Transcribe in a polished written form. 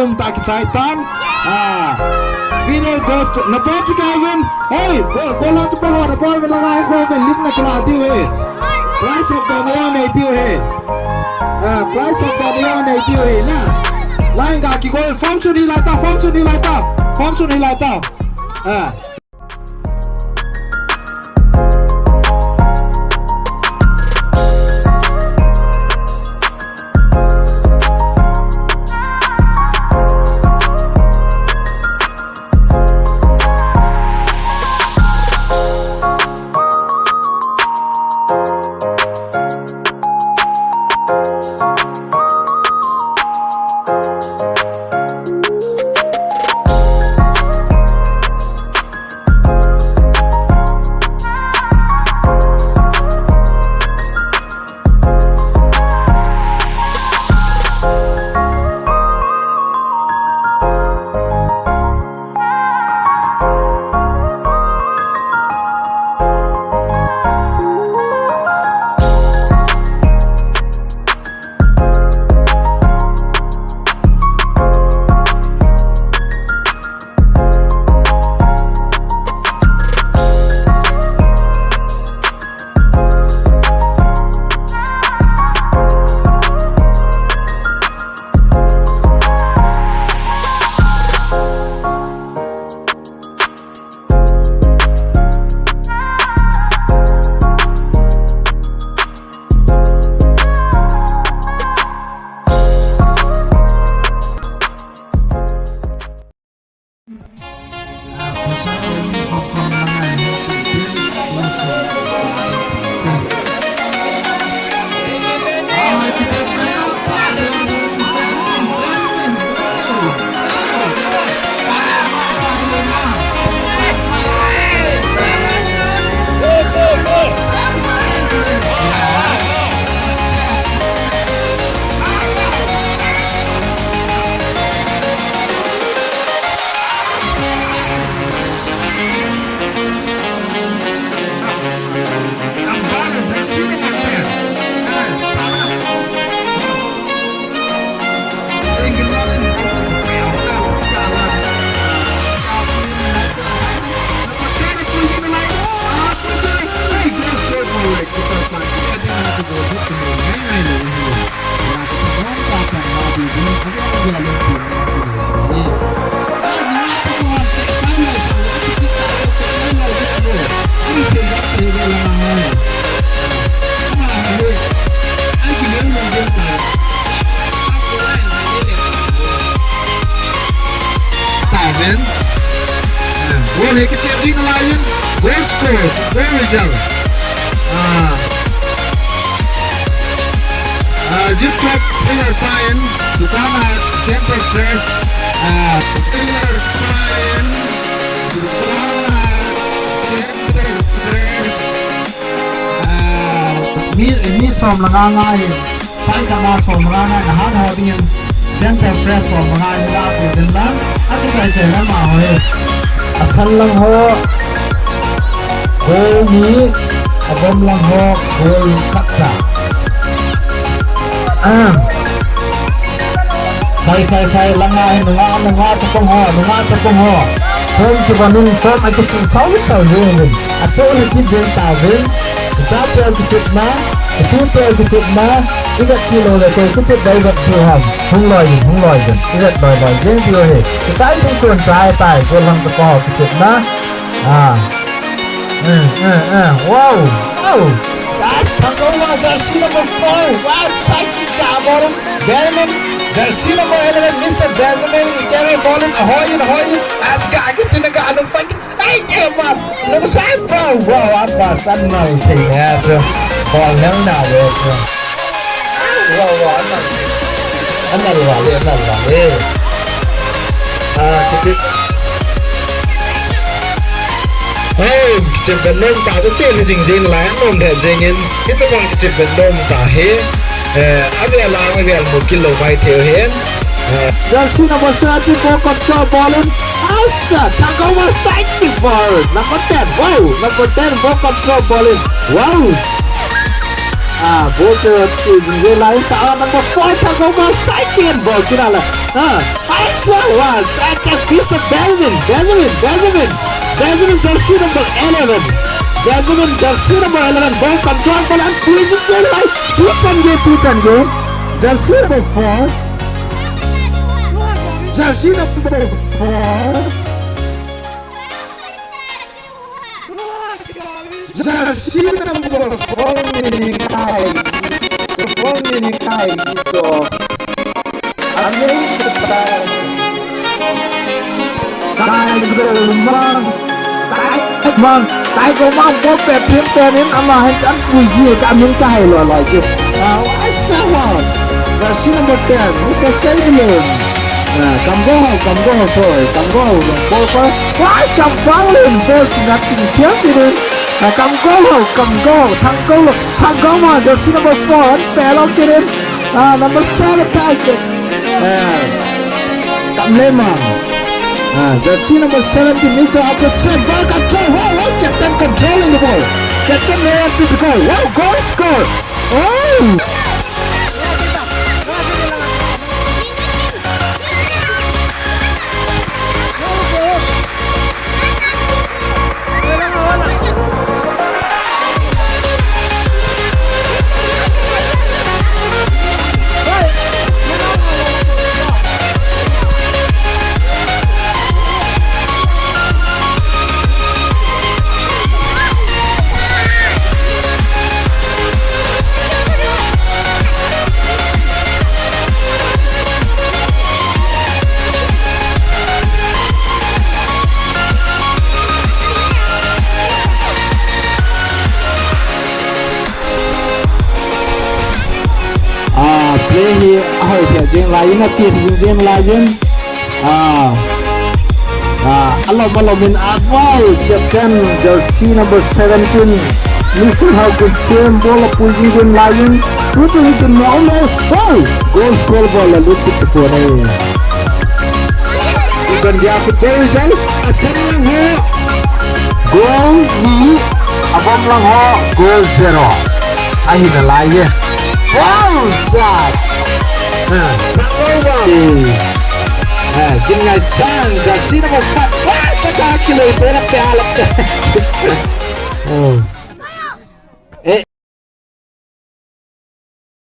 lung tak kicaitan. Winner goes to Napotika win. Hey, bola tu bola, the ball will lag ko ben lit na kala diu he. Price of the neon diu he. Price of the neon diu he na. Line ga ki go form chu ni lai ta. Boleh kecil di nelayan, goal score, goal result. Zutok player Ryan, terutama center press, player Ryan, terutama center press. Ini som langangai, saya kena som langangai, nah hal dengan center press som langangai lah, berdendam, aku cai nama hoy. Asal lang ho goal ni abom lang ho goal kapta kai langai nunga chapang ho hom ki banin form ai ki sau zin acho ni ki jen ta vin chapel kichepna kichepna igat kilo le ko kichep dai gat tu ham hung loi igat bai jen dio he kai tin kon chai tai ko lang to ko kichepna wow Pangkawa jersey number 4 right side kick ball Benjamin jersey number 11 Mr. Benjamin carry ball in ahoy as gagi tinaga anong pag ay kema nung side bro wow apa san mai thing ha cho ball nang na we cho wow anal wale kichip kichep belum ta cho chen jing la nom de jingin kita bang kichep belum ta he ave la ave 1 kilo bai theo hen jersey number 30 for control ball in outside Pangkawa side kick ball number 10 wow number 10 for control ball in wow ball cho jing lain sa number 4 Pangkawa side kick ball kira la I saw once. I can Mr. Benjamin, jersey number 11. Benjamin, jersey number 11. Ball control, ball and squeezing jail right. Two can game. Jersey number 4. Jersey number 4. Jersey number 4 minikai. The 4 minikai gitu. Ano kita? Kai gitu mang. Kai ko mang bố bẹp phim tên đến ama hay ăn cùi gì cả miếng cay loại chứ. What was? Jersey number 10, Mr. Sablon. Cầm go rồi, cầm go ball for. Why cầm ball lên ball ngắt tình thiếu đi đi. Cầm go mà jersey number 4 anh bẻ lông kia đến. Number 7 Tiger. Cầm lên mà. Jersey number 17, Mr. Opposite, ball control, captain controlling the ball. Captain near to the goal. Wow, goal score. Oh! Play here, hỏi thẻ riêng lại nó chỉ riêng lại riêng. Alo min advance captain jersey number 17, Mr. How could same ball of position lying. Two to hit in more. Oh, goal score ball a look at the phone. Chandia football result. Ascending here. Goal ni abang lang ho. Goal 0. Ay na laye. Wow, sad. Kim ngày sang jersey number 5. Wow, spectacular. Pera pe halap. Oh.